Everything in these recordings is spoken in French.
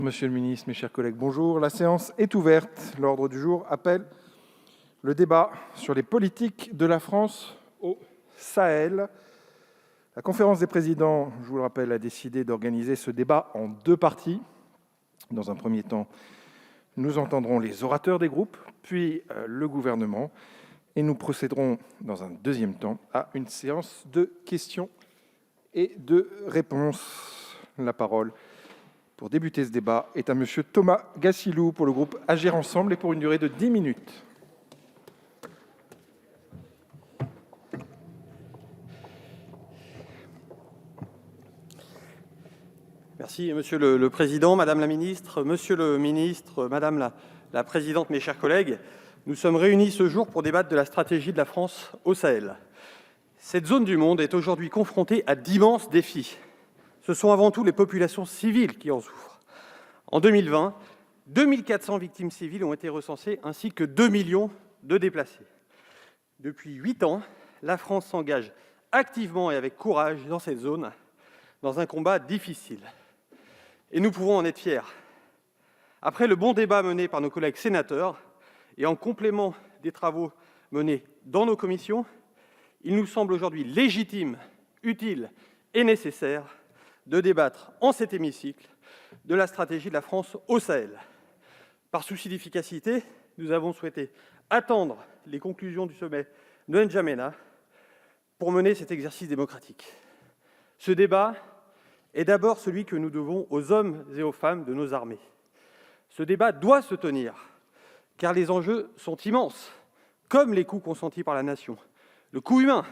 Monsieur le ministre, mes chers collègues, bonjour. La séance est ouverte. L'ordre du jour appelle le débat sur les politiques de la France au Sahel. La conférence des présidents, je vous le rappelle, a décidé d'organiser ce débat en deux parties. Dans un premier temps, nous entendrons les orateurs des groupes, puis le gouvernement, et nous procéderons dans un deuxième temps à une séance de questions et de réponses. La parole pour débuter ce débat est à Monsieur Thomas Gassilou pour le groupe Agir Ensemble et pour une durée de 10 minutes. Merci, Monsieur le Président, Madame la Ministre, Monsieur le Ministre, Madame la Présidente, mes chers collègues. Nous sommes réunis ce jour pour débattre de la stratégie de la France au Sahel. Cette zone du monde est aujourd'hui confrontée à d'immenses défis. Ce sont avant tout les populations civiles qui en souffrent. En 2020, 2400 victimes civiles ont été recensées, ainsi que 2 millions de déplacés. Depuis 8 ans, la France s'engage activement et avec courage dans cette zone, dans un combat difficile. Et nous pouvons en être fiers. Après le bon débat mené par nos collègues sénateurs, et en complément des travaux menés dans nos commissions, il nous semble aujourd'hui légitime, utile et nécessaire de débattre en cet hémicycle de la stratégie de la France au Sahel. Par souci d'efficacité, nous avons souhaité attendre les conclusions du sommet de N'Djamena pour mener cet exercice démocratique. Ce débat est d'abord celui que nous devons aux hommes et aux femmes de nos armées. Ce débat doit se tenir, car les enjeux sont immenses, comme les coûts consentis par la nation. Le coût humain,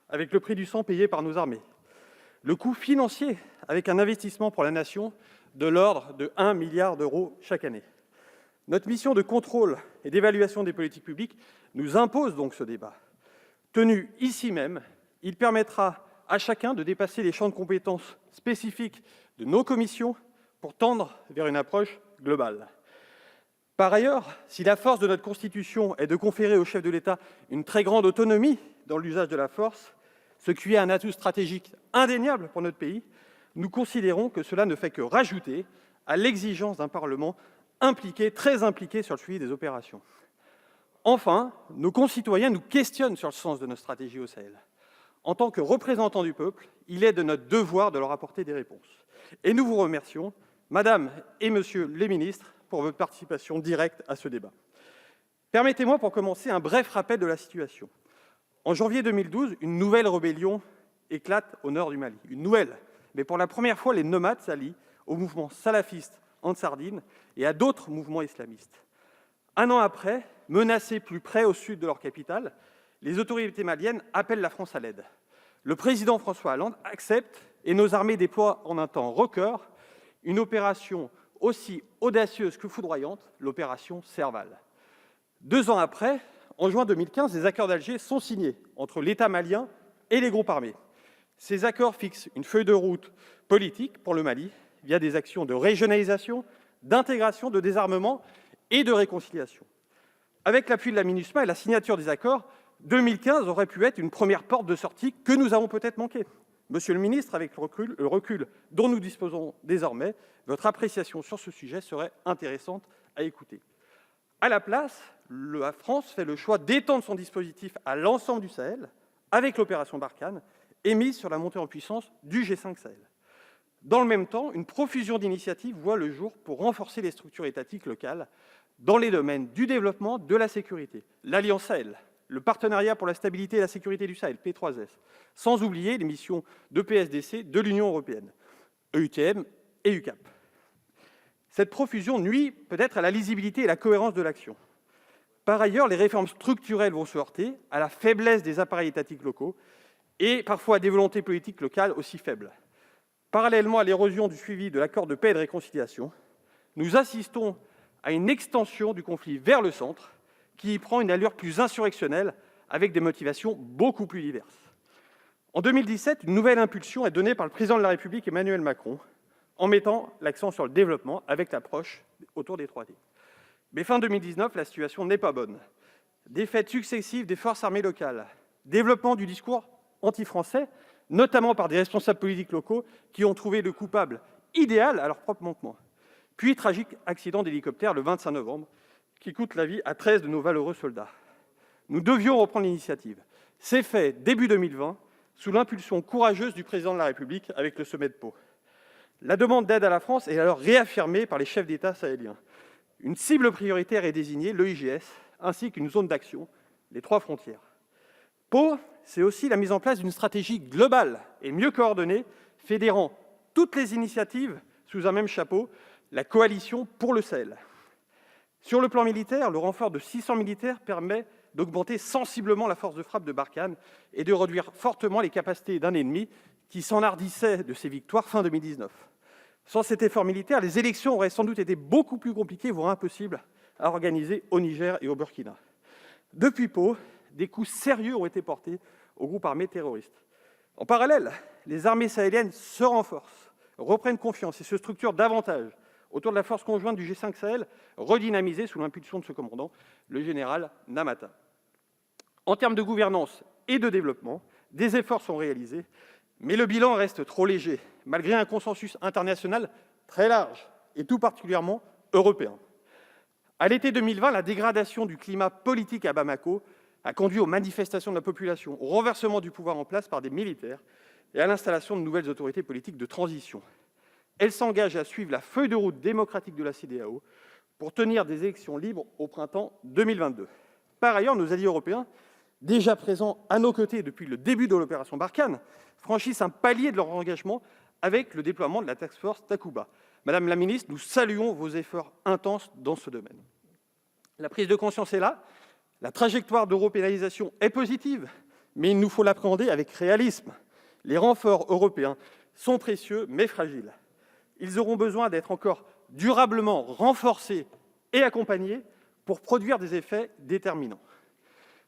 avec le prix du sang payé par nos armées. Le coût financier, avec un investissement pour la nation de l'ordre de 1 milliard d'euros chaque année. Notre mission de contrôle et d'évaluation des politiques publiques nous impose donc ce débat. Tenu ici même, il permettra à chacun de dépasser les champs de compétences spécifiques de nos commissions pour tendre vers une approche globale. Par ailleurs, si la force de notre Constitution est de conférer au chef de l'État une très grande autonomie dans l'usage de la force, ce qui est un atout stratégique indéniable pour notre pays, nous considérons que cela ne fait que rajouter à l'exigence d'un Parlement impliqué, très impliqué sur le suivi des opérations. Enfin, nos concitoyens nous questionnent sur le sens de notre stratégie au Sahel. En tant que représentants du peuple, il est de notre devoir de leur apporter des réponses. Et nous vous remercions, Madame et Monsieur les ministres, pour votre participation directe à ce débat. Permettez-moi pour commencer un bref rappel de la situation. En janvier 2012, une nouvelle rébellion éclate au nord du Mali. Une nouvelle, mais pour la première fois, les nomades s'allient au mouvement salafiste Ansardine et à d'autres mouvements islamistes. Un an après, menacés plus près au sud de leur capitale, les autorités maliennes appellent la France à l'aide. Le président François Hollande accepte et nos armées déploient en un temps record une opération aussi audacieuse que foudroyante, l'opération Serval. 2 ans après, en juin 2015, les accords d'Alger sont signés entre l'État malien et les groupes armés. Ces accords fixent une feuille de route politique pour le Mali via des actions de régionalisation, d'intégration, de désarmement et de réconciliation. Avec l'appui de la MINUSMA et la signature des accords, 2015 aurait pu être une première porte de sortie que nous avons peut-être manquée. Monsieur le ministre, avec le recul dont nous disposons désormais, votre appréciation sur ce sujet serait intéressante à écouter. À la place, la France fait le choix d'étendre son dispositif à l'ensemble du Sahel, avec l'opération Barkhane, et mise sur la montée en puissance du G5 Sahel. Dans le même temps, une profusion d'initiatives voit le jour pour renforcer les structures étatiques locales dans les domaines du développement, de la sécurité. L'Alliance Sahel, le Partenariat pour la stabilité et la sécurité du Sahel, P3S, sans oublier les missions de PSDC de l'Union européenne, EUTM et UCAP. Cette profusion nuit peut-être à la lisibilité et la cohérence de l'action. Par ailleurs, les réformes structurelles vont se heurter à la faiblesse des appareils étatiques locaux et parfois à des volontés politiques locales aussi faibles. Parallèlement à l'érosion du suivi de l'accord de paix et de réconciliation, nous assistons à une extension du conflit vers le centre qui y prend une allure plus insurrectionnelle avec des motivations beaucoup plus diverses. En 2017, une nouvelle impulsion est donnée par le président de la République Emmanuel Macron en mettant l'accent sur le développement avec l'approche autour des 3D. Mais fin 2019, la situation n'est pas bonne. Défaites successives des forces armées locales, développement du discours anti-français, notamment par des responsables politiques locaux qui ont trouvé le coupable idéal à leur propre manquement. Puis, tragique accident d'hélicoptère le 25 novembre, qui coûte la vie à 13 de nos valeureux soldats. Nous devions reprendre l'initiative. C'est fait début 2020, sous l'impulsion courageuse du président de la République avec le sommet de Pau. La demande d'aide à la France est alors réaffirmée par les chefs d'État sahéliens. Une cible prioritaire est désignée, l'EIGS, ainsi qu'une zone d'action, les 3 frontières. Pau, c'est aussi la mise en place d'une stratégie globale et mieux coordonnée, fédérant toutes les initiatives sous un même chapeau, la coalition pour le Sahel. Sur le plan militaire, le renfort de 600 militaires permet d'augmenter sensiblement la force de frappe de Barkhane et de réduire fortement les capacités d'un ennemi qui s'enhardissait de ses victoires fin 2019. Sans cet effort militaire, les élections auraient sans doute été beaucoup plus compliquées, voire impossibles, à organiser au Niger et au Burkina. Depuis Pau, des coups sérieux ont été portés aux groupes armés terroristes. En parallèle, les armées sahéliennes se renforcent, reprennent confiance et se structurent davantage autour de la force conjointe du G5 Sahel, redynamisée sous l'impulsion de ce commandant, le général Namata. En termes de gouvernance et de développement, des efforts sont réalisés, mais le bilan reste trop léger, malgré un consensus international très large, et tout particulièrement européen. À l'été 2020, la dégradation du climat politique à Bamako a conduit aux manifestations de la population, au renversement du pouvoir en place par des militaires et à l'installation de nouvelles autorités politiques de transition. Elle s'engage à suivre la feuille de route démocratique de la CEDEAO pour tenir des élections libres au printemps 2022. Par ailleurs, nos alliés européens, déjà présents à nos côtés depuis le début de l'opération Barkhane, franchissent un palier de leur engagement avec le déploiement de la Task Force Takuba. Madame la ministre, nous saluons vos efforts intenses dans ce domaine. La prise de conscience est là, la trajectoire d'européanisation est positive, mais il nous faut l'appréhender avec réalisme. Les renforts européens sont précieux, mais fragiles. Ils auront besoin d'être encore durablement renforcés et accompagnés pour produire des effets déterminants.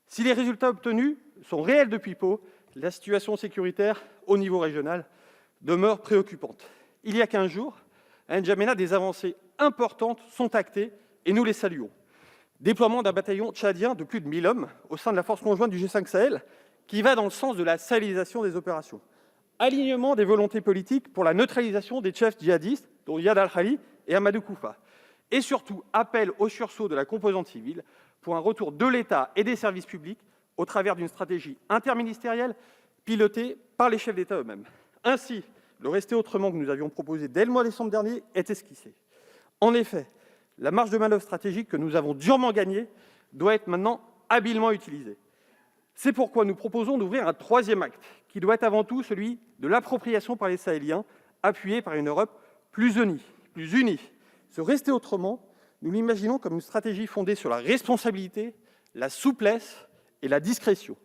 Si les résultats obtenus sont réels depuis Pau, la situation sécuritaire au niveau régional demeure préoccupante. Il y a 15 jours, à N'Djamena, des avancées importantes sont actées et nous les saluons. Déploiement d'un bataillon tchadien de plus de 1000 hommes au sein de la force conjointe du G5 Sahel, qui va dans le sens de la sahélisation des opérations. Alignement des volontés politiques pour la neutralisation des chefs djihadistes, dont Yad al-Khali et Amadou Koufa. Et surtout, appel au sursaut de la composante civile pour un retour de l'État et des services publics au travers d'une stratégie interministérielle pilotée par les chefs d'État eux-mêmes. Ainsi, le rester autrement que nous avions proposé dès le mois de décembre dernier est esquissé. En effet, la marge de manœuvre stratégique que nous avons durement gagnée doit être maintenant habilement utilisée. C'est pourquoi nous proposons d'ouvrir un 3e acte, qui doit être avant tout celui de l'appropriation par les Sahéliens, appuyé par une Europe plus unie. Ce rester autrement, nous l'imaginons comme une stratégie fondée sur la responsabilité, la souplesse et la discrétion.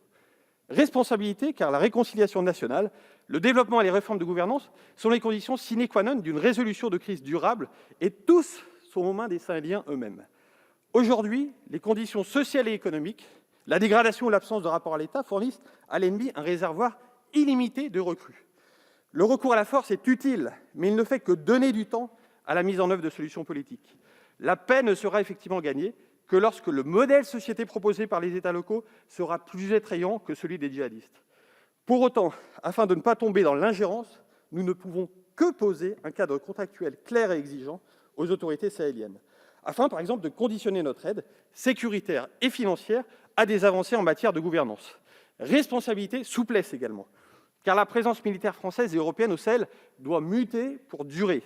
Responsabilité, car la réconciliation nationale, le développement et les réformes de gouvernance sont les conditions sine qua non d'une résolution de crise durable, et tous sont aux mains des Sahéliens eux-mêmes. Aujourd'hui, les conditions sociales et économiques, la dégradation ou l'absence de rapport à l'État fournissent à l'ennemi un réservoir illimité de recrues. Le recours à la force est utile, mais il ne fait que donner du temps à la mise en œuvre de solutions politiques. La paix ne sera effectivement gagnée que lorsque le modèle société proposé par les États locaux sera plus attrayant que celui des djihadistes. Pour autant, afin de ne pas tomber dans l'ingérence, nous ne pouvons que poser un cadre contractuel clair et exigeant aux autorités sahéliennes, afin par exemple de conditionner notre aide sécuritaire et financière à des avancées en matière de gouvernance. Responsabilité, souplesse également, car la présence militaire française et européenne au Sahel doit muter pour durer.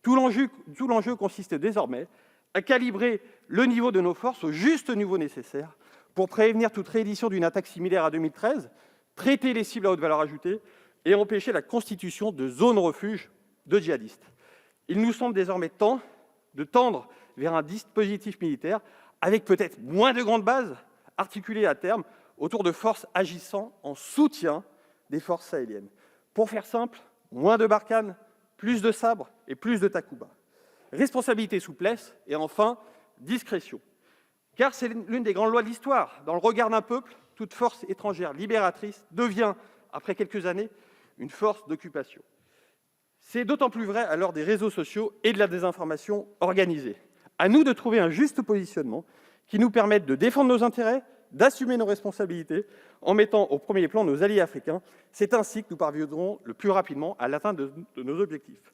Tout l'enjeu consiste désormais à calibrer le niveau de nos forces au juste niveau nécessaire pour prévenir toute réédition d'une attaque similaire à 2013, traiter les cibles à haute valeur ajoutée et empêcher la constitution de zones refuges de djihadistes. Il nous semble désormais temps de tendre vers un dispositif militaire avec peut-être moins de grandes bases, articulées à terme autour de forces agissant en soutien des forces sahéliennes. Pour faire simple, moins de Barkhane, plus de sabres et plus de Takuba. Responsabilité, souplesse et enfin discrétion. Car c'est l'une des grandes lois de l'histoire. Dans le regard d'un peuple, toute force étrangère libératrice devient, après quelques années, une force d'occupation. C'est d'autant plus vrai à l'heure des réseaux sociaux et de la désinformation organisée. À nous de trouver un juste positionnement qui nous permette de défendre nos intérêts, d'assumer nos responsabilités en mettant au premier plan nos alliés africains. C'est ainsi que nous parviendrons le plus rapidement à l'atteinte de nos objectifs.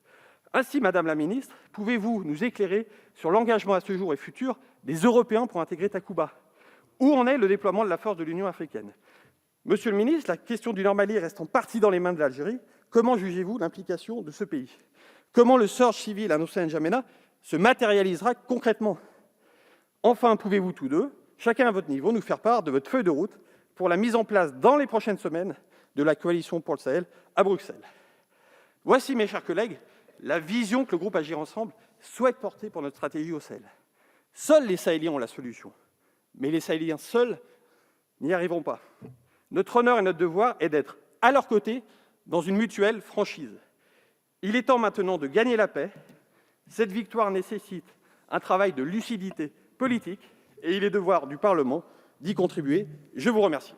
Ainsi, Madame la Ministre, pouvez-vous nous éclairer sur l'engagement à ce jour et futur des Européens pour intégrer Takuba? Où en est le déploiement de la force de l'Union africaine? Monsieur le ministre, la question du Nord Mali reste en partie dans les mains de l'Algérie. Comment jugez-vous l'implication de ce pays? Comment le surge civil annoncé à N'Djamena se matérialisera concrètement? Enfin, pouvez-vous tous deux, chacun à votre niveau, nous faire part de votre feuille de route pour la mise en place dans les prochaines semaines de la coalition pour le Sahel à Bruxelles? Voici, mes chers collègues, la vision que le groupe Agir Ensemble souhaite porter pour notre stratégie au Sahel. Seuls les Sahéliens ont la solution, mais les Sahéliens seuls n'y arriveront pas. Notre honneur et notre devoir est d'être à leur côté dans une mutuelle franchise. Il est temps maintenant de gagner la paix. Cette victoire nécessite un travail de lucidité politique et il est devoir du Parlement d'y contribuer. Je vous remercie.